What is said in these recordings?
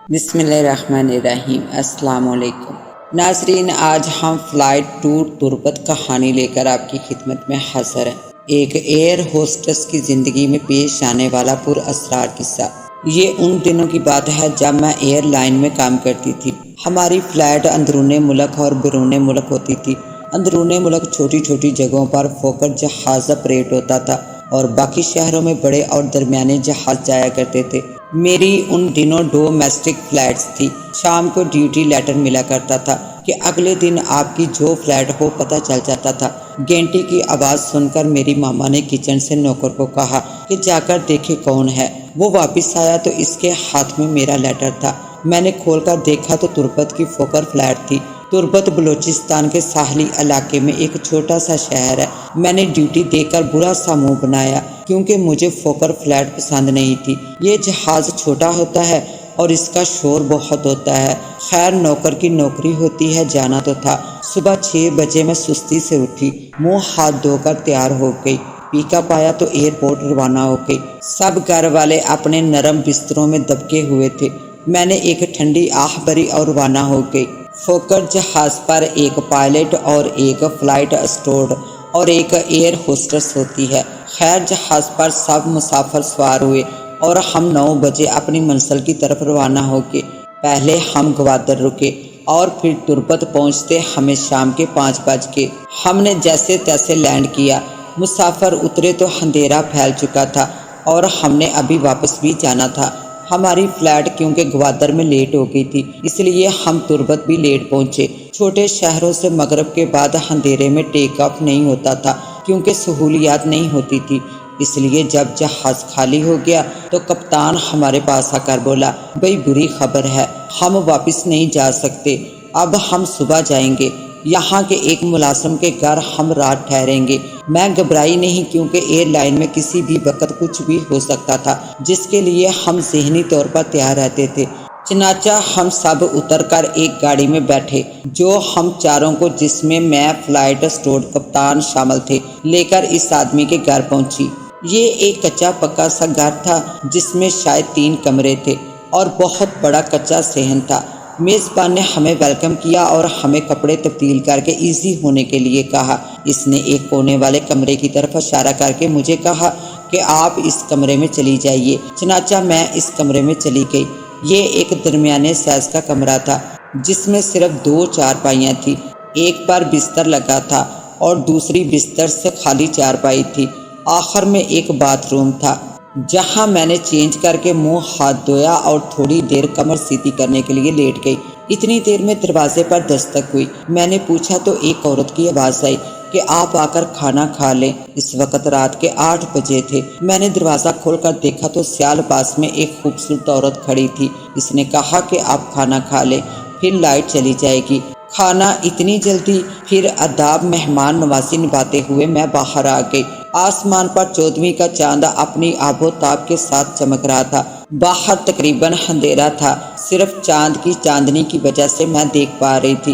بسم اللہ الرحمن الرحیم۔ السلام علیکم ناظرین، آج ہم فلائٹ ٹور تربت کہانی لے کر آپ کی خدمت میں حاضر ہیں۔ ایک ایئر ہوسٹس کی زندگی میں پیش آنے والا پراسرار قصہ۔ یہ ان دنوں کی بات ہے جب میں ایئر لائن میں کام کرتی تھی۔ ہماری فلائٹ اندرون ملک اور بیرون ملک ہوتی تھی۔ اندرون ملک چھوٹی چھوٹی جگہوں پر فوکر جہاز آپریٹ ہوتا تھا اور باقی شہروں میں بڑے اور درمیانے جہاز جایا کرتے تھے۔ میری ان دنوں ڈومیسٹک فلائٹس تھی۔ شام کو ڈیوٹی لیٹر ملا کرتا تھا کہ اگلے دن آپ کی جو فلائٹ ہو پتہ چل جاتا تھا۔ گھنٹی کی آواز سن کر میری ماما نے کچن سے نوکر کو کہا کہ جا کر دیکھے کون ہے۔ وہ واپس آیا تو اس کے ہاتھ میں میرا لیٹر تھا۔ میں نے کھول کر دیکھا تو تربت کی فوکر فلائٹ تھی۔ تربت بلوچستان کے ساحلی علاقے میں ایک چھوٹا سا شہر ہے۔ میں نے ڈیوٹی دے کر برا سا منہ بنایا کیونکہ مجھے فوکر فلائٹ پسند نہیں تھی۔ یہ جہاز چھوٹا ہوتا ہے اور اس کا شور بہت ہوتا ہے۔ خیر، نوکر کی نوکری ہوتی ہے، جانا تو تھا۔ صبح 6 بجے میں سستی سے اٹھی، منہ ہاتھ دھو کر تیار ہو گئی۔ پیکا پایا تو ایئرپورٹ روانہ ہو گئی۔ سب گھر والے اپنے نرم بستروں میں دبکے ہوئے تھے۔ میں نے ایک ٹھنڈی آہ بھری اور روانہ ہو گئی۔ فوکر جہاز پر ایک پائلٹ اور ایک فلائٹ اسٹورڈ اور ایک ایئر ہوسٹس ہوتی ہے۔ خیر، جہاز پر سب مسافر سوار ہوئے اور ہم 9 بجے اپنی منزل کی طرف روانہ ہو گئے۔ پہلے ہم گوادر رکے اور پھر تربت پہنچتے ہمیں شام کے 5 بج گئے۔ ہم نے جیسے تیسے لینڈ کیا۔ مسافر اترے تو اندھیرا پھیل چکا تھا اور ہم نے ابھی واپس بھی جانا تھا۔ ہماری فلائٹ کیونکہ گوادر میں لیٹ ہو گئی تھی، اس لیے ہم تربت بھی لیٹ پہنچے۔ چھوٹے شہروں سے مغرب کے بعد اندھیرے میں ٹیک آف نہیں ہوتا تھا کیونکہ سہولیات نہیں ہوتی تھی۔ اس لیے جب جہاز خالی ہو گیا تو کپتان ہمارے پاس آ کر بولا، بھئی بری خبر ہے، ہم واپس نہیں جا سکتے، اب ہم صبح جائیں گے۔ یہاں کے ایک ملازم کے گھر ہم رات ٹھہریں گے۔ میں گھبرائی نہیں کیونکہ ایئر لائن میں کسی بھی وقت کچھ بھی ہو سکتا تھا، جس کے لیے ہم ذہنی طور پر تیار رہتے تھے۔ چنانچہ ہم سب اتر کر ایک گاڑی میں بیٹھے جو ہم چاروں کو، جس میں میں، فلائٹ اسٹورڈ، کپتان شامل تھے، لے کر اس آدمی کے گھر پہنچی۔ یہ ایک کچا پکا سا گھر تھا جس میں شاید 3 کمرے تھے اور بہت بڑا کچا صحن تھا۔ میزبان نے ہمیں ویلکم کیا اور ہمیں کپڑے تبدیل کر کے ایزی ہونے کے لیے کہا۔ اس نے ایک کونے والے کمرے کی طرف اشارہ کر کے مجھے کہا کہ آپ اس کمرے میں چلی جائیے۔ چنانچہ میں اس کمرے میں چلی گئی۔ یہ ایک درمیانے سائز کا کمرہ تھا جس میں صرف 2 چارپائیاں تھیں۔ ایک پر بستر لگا تھا اور دوسری بستر سے خالی چارپائی تھی۔ آخر میں ایک باتھ روم تھا جہاں میں نے چینج کر کے منہ ہاتھ دھویا اور تھوڑی دیر کمر سیدھی کرنے کے لیے لیٹ گئی۔ اتنی دیر میں دروازے پر دستک ہوئی۔ میں نے پوچھا تو ایک عورت کی آواز آئی کہ آپ آ کر کھانا کھا لیں۔ اس وقت رات کے 8 بجے تھے۔ میں نے دروازہ کھول کر دیکھا تو سیال پاس میں ایک خوبصورت عورت کھڑی تھی۔ اس نے کہا کہ آپ کھانا کھا لیں، پھر لائٹ چلی جائے گی۔ کھانا اتنی جلدی؟ پھر اداب مہمان نوازی نبھاتے ہوئے میں باہر آ گئی۔ آسمان پر 14ویں کا چاند اپنی آب و تاب کے ساتھ چمک رہا تھا۔ باہر تقریباً اندھیرا تھا، صرف چاند کی چاندنی کی وجہ سے میں دیکھ پا رہی تھی۔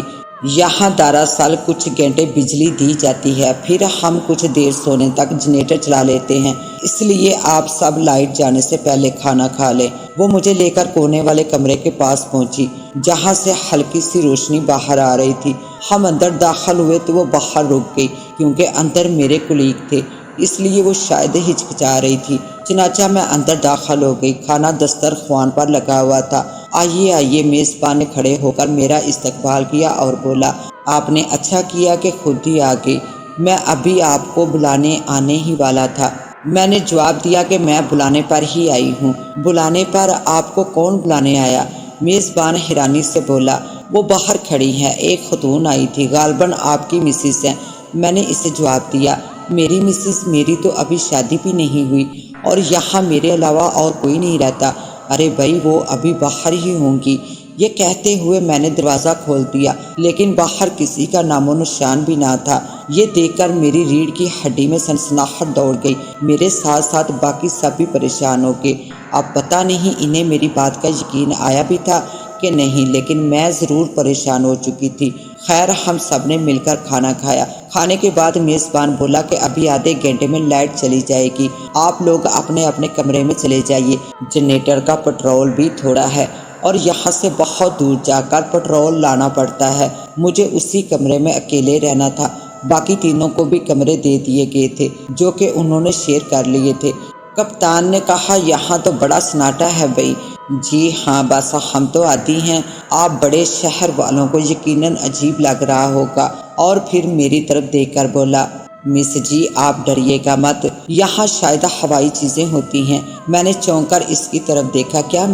یہاں دراصل کچھ گھنٹے بجلی دی جاتی ہے، پھر ہم کچھ دیر سونے تک جنریٹر چلا لیتے ہیں، اس لیے آپ سب لائٹ جانے سے پہلے کھانا کھا لیں۔ وہ مجھے لے کر کونے والے کمرے کے پاس پہنچی جہاں سے ہلکی سی روشنی باہر آ رہی تھی۔ ہم اندر داخل ہوئے تو وہ باہر رک گئی کیونکہ اندر میرے کولیگ تھے، اس لیے وہ شاید ہچکچا رہی تھی۔ چنانچہ میں اندر داخل ہو گئی۔ کھانا دسترخوان پر لگا ہوا تھا۔ آئیے آئیے، میزبان نے کھڑے ہو کر میرا استقبال کیا اور بولا، آپ نے اچھا کیا کہ خود ہی آ گئی، میں ابھی آپ کو بلانے آنے ہی والا تھا۔ میں نے جواب دیا کہ میں بلانے پر ہی آئی ہوں۔ بلانے پر؟ آپ کو کون بلانے آیا؟ میزبان حیرانی سے بولا، وہ باہر کھڑی ہیں، ایک خاتون آئی تھی، غالباً آپ کی مسز ہیں۔ میں نے اسے جواب دیا، میری مسز؟ میری تو ابھی شادی بھی نہیں ہوئی اور یہاں میرے علاوہ اور کوئی نہیں رہتا۔ ارے بھائی، وہ ابھی باہر ہی ہوں گی۔ یہ کہتے ہوئے میں نے دروازہ کھول دیا، لیکن باہر کسی کا نام و نشان بھی نہ تھا۔ یہ دیکھ کر میری ریڑھ کی ہڈی میں سنسناہٹ دوڑ گئی۔ میرے ساتھ ساتھ باقی سب بھی پریشان ہو گئے۔ اب پتہ نہیں انہیں میری بات کا یقین آیا بھی تھا کہ نہیں، لیکن میں ضرور پریشان ہو چکی تھی۔ خیر، ہم سب نے مل کر کھانا کھایا۔ کھانے کے بعد میزبان بولا کہ ابھی آدھے گھنٹے میں لائٹ چلی جائے گی، آپ لوگ اپنے اپنے کمرے میں چلے جائیے، جنریٹر کا پٹرول بھی تھوڑا ہے، اور یہاں سے بہت دور جا کر پٹرول لانا پڑتا ہے۔ مجھے اسی کمرے میں اکیلے رہنا تھا۔ باقی تینوں کو بھی کمرے دے دیے گئے تھے جو کہ انہوں نے شیئر کر لیے تھے۔ کپتان نے کہا یہاں تو بڑا سناٹا ہے بھائی۔ جی ہاں بس ہم تو عادی ہیں، آپ بڑے شہر والوں کو یقیناً عجیب لگ رہا ہوگا۔ اور پھر میری طرف دیکھ کر بولا مس جی آپ ڈریے گا مت، یہاں شاید ہوائی چیزیں ہوتی ہیں۔ میں نے چونک کر اس کی طرف دیکھا۔ کیا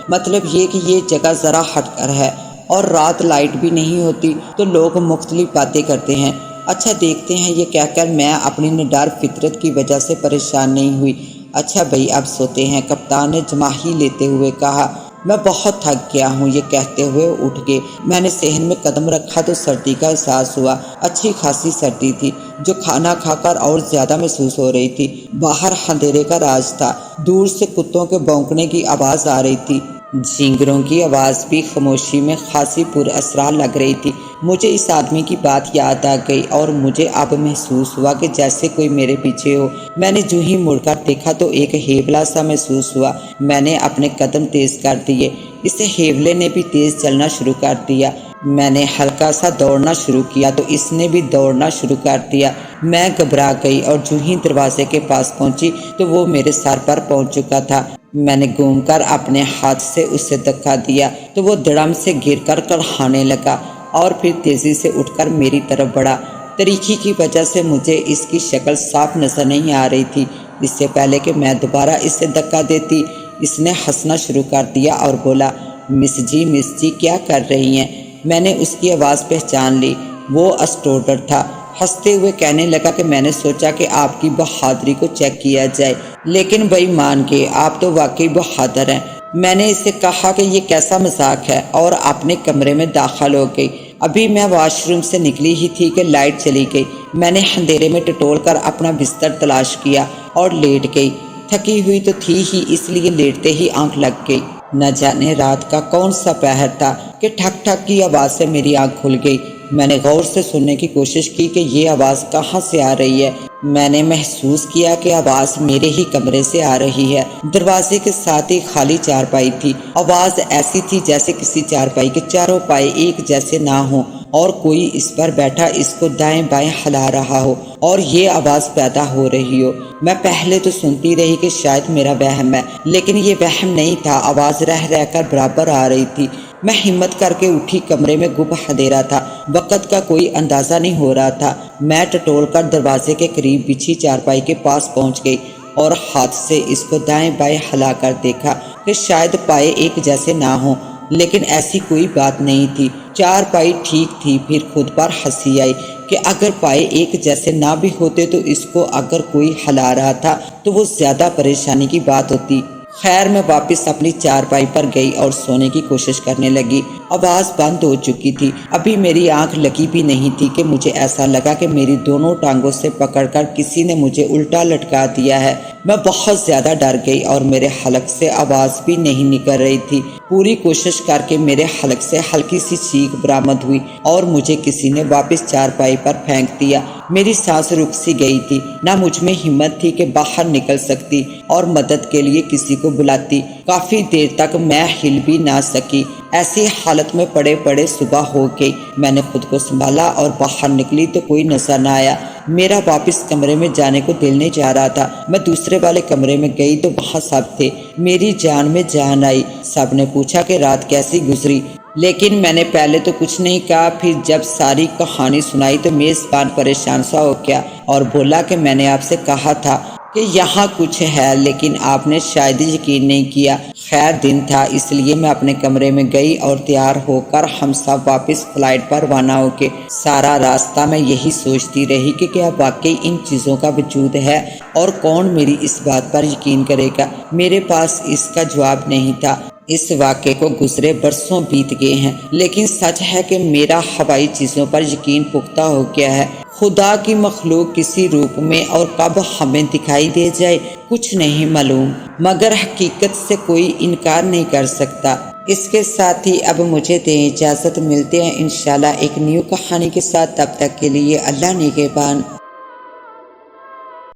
مطلب یہ کہ یہ جگہ ذرا ہٹ کر ہے اور رات لائٹ بھی نہیں ہوتی تو لوگ مختلف باتیں کرتے ہیں۔ اچھا دیکھتے ہیں، یہ کہہ کر میں اپنی نڈر فطرت کی وجہ سے پریشان نہیں ہوئی۔ اچھا بھائی اب سوتے ہیں، کپتان نے جماہی لیتے ہوئے کہا۔ میں بہت تھک گیا ہوں، یہ کہتے ہوئے اٹھ گئے۔ میں نے صحن میں قدم رکھا تو سردی کا احساس ہوا۔ اچھی خاصی سردی تھی جو کھانا کھا کر اور زیادہ محسوس ہو رہی تھی۔ باہر اندھیرے کا راج تھا، دور سے کتوں کے بھونکنے کی آواز آ رہی تھی۔ جھینگروں کی آواز بھی خاموشی میں خاصی پر اسرار لگ رہی تھی۔ مجھے اس آدمی کی بات یاد آ گئی اور مجھے اب محسوس ہوا کہ جیسے کوئی میرے پیچھے ہو۔ میں نے جو ہی مڑ کر دیکھا تو ایک ہیبلا سا محسوس ہوا۔ میں نے اپنے قدم تیز کر دیے، اس ہیبلے نے بھی تیز چلنا شروع کر دیا۔ میں نے ہلکا سا دوڑنا شروع کیا تو اس نے بھی دوڑنا شروع کر دیا۔ میں گھبرا گئی اور جو ہی دروازے کے پاس پہنچی تو وہ میرے سر پر پہنچ چکا تھا۔ میں نے گھوم کر اپنے ہاتھ سے اسے دھکا دیا تو وہ دڑم سے گر کر کڑھانے لگا اور پھر تیزی سے اٹھ کر میری طرف بڑھا۔ تاریکی کی وجہ سے مجھے اس کی شکل صاف نظر نہیں آ رہی تھی۔ اس سے پہلے کہ میں دوبارہ اسے دھکا دیتی اس نے ہنسنا شروع کر دیا اور بولا مس جی کیا کر رہی ہیں؟ میں نے اس کی آواز پہچان لی، وہ اسٹوڈر تھا۔ ہنستے ہوئے کہنے لگا کہ میں نے سوچا کہ آپ کی بہادری کو چیک کیا جائے، لیکن بھائی مان کے آپ تو واقعی بہادر ہیں۔ میں نے اسے کہا کہ یہ کیسا مذاق ہے اور اپنے کمرے میں داخل ہو گئی۔ ابھی میں واش روم سے نکلی ہی تھی کہ لائٹ چلی گئی۔ میں نے اندھیرے میں ٹٹول کر اپنا بستر تلاش کیا اور لیٹ گئی۔ تھکی ہوئی تو تھی ہی، اس لیے لیٹتے ہی آنکھ لگ گئی۔ نہ جانے رات کا کون سا پہر تھا کہ ٹھک ٹھک کی آواز سے میری آنکھ کھل گئی۔ میں نے غور سے سننے کی کوشش کی کہ یہ آواز کہاں سے آ رہی ہے۔ میں نے محسوس کیا کہ آواز میرے ہی کمرے سے آ رہی ہے۔ دروازے کے ساتھ ہی خالی چارپائی تھی۔ آواز ایسی تھی جیسے کسی چارپائی کے چاروں پائے ایک جیسے نہ ہوں اور کوئی اس پر بیٹھا اس کو دائیں بائیں ہلا رہا ہو اور یہ آواز پیدا ہو رہی ہو۔ میں پہلے تو سنتی رہی کہ شاید میرا وہم ہے، لیکن یہ وہم نہیں تھا، آواز رہ رہ کر برابر آ رہی تھی۔ میں ہمت کر کے اٹھی، کمرے میں گپ اندھیرا تھا، وقت کا کوئی اندازہ نہیں ہو رہا تھا۔ میں ٹٹول کر دروازے کے قریب بچھی چارپائی کے پاس پہنچ گئی اور ہاتھ سے اس کو دائیں بائیں ہلا کر دیکھا کہ شاید پائے ایک جیسے نہ ہوں، لیکن ایسی کوئی بات نہیں تھی۔ چارپائی ٹھیک تھی۔ پھر خود پر ہنسی آئی کہ اگر پائے ایک جیسے نہ بھی ہوتے تو اس کو اگر کوئی ہلا رہا تھا تو وہ زیادہ پریشانی کی بات ہوتی۔ خیر میں واپس اپنی چارپائی پر گئی اور سونے کی کوشش کرنے لگی۔ آواز بند ہو چکی تھی۔ ابھی میری آنکھ لگی بھی نہیں تھی کہ مجھے ایسا لگا کہ میری دونوں ٹانگوں سے پکڑ کر کسی نے مجھے الٹا لٹکا دیا ہے۔ میں بہت زیادہ ڈر گئی اور میرے حلق سے آواز بھی نہیں نکل رہی تھی۔ پوری کوشش کر کے میرے حلق سے ہلکی سی چیخ برآمد ہوئی اور مجھے کسی نے واپس چارپائی پر پھینک دیا۔ میری سانس رک سی گئی تھی، نہ مجھ میں ہمت تھی کہ باہر نکل سکتی اور مدد کے لیے کسی کو بلاتی۔ کافی دیر تک میں ہل بھی نہ سکی۔ ایسی حالت میں پڑے پڑے صبح ہو گئی۔ میں نے خود کو سنبھالا اور باہر نکلی تو کوئی نظر نہ آیا۔ میرا واپس کمرے میں جانے کو دل نہیں چاہ رہا تھا۔ میں دوسرے والے کمرے میں گئی تو وہاں سب تھے۔ میری جان میں جان آئی۔ سب نے پوچھا کہ رات کیسی گزری، لیکن میں نے پہلے تو کچھ نہیں کہا۔ پھر جب ساری کہانی سنائی تو میزبان پریشان سا ہو گیا اور بولا کہ میں نے آپ سے کہا تھا کہ یہاں کچھ ہے، لیکن آپ نے شاید یقین نہیں کیا۔ خیر دن تھا، اس لیے میں اپنے کمرے میں گئی اور تیار ہو کر ہم سب واپس فلائٹ پر روانہ ہو کے سارا راستہ میں یہی سوچتی رہی کہ کیا واقعی ان چیزوں کا وجود ہے اور کون میری اس بات پر یقین کرے گا۔ میرے پاس اس کا جواب نہیں تھا۔ اس واقعے کو گزرے برسوں بیت گئے ہیں، لیکن سچ ہے کہ میرا ہوائی چیزوں پر یقین پختہ ہو گیا ہے۔ خدا کی مخلوق کسی روپ میں اور کب ہمیں دکھائی دے جائے کچھ نہیں معلوم، مگر حقیقت سے کوئی انکار نہیں کر سکتا۔ اس کے ساتھ ہی اب مجھے دیں اجازت، ملتے ہیں انشاءاللہ ایک نیو کہانی کے ساتھ۔ تب تک کے لیے اللہ نگہبان۔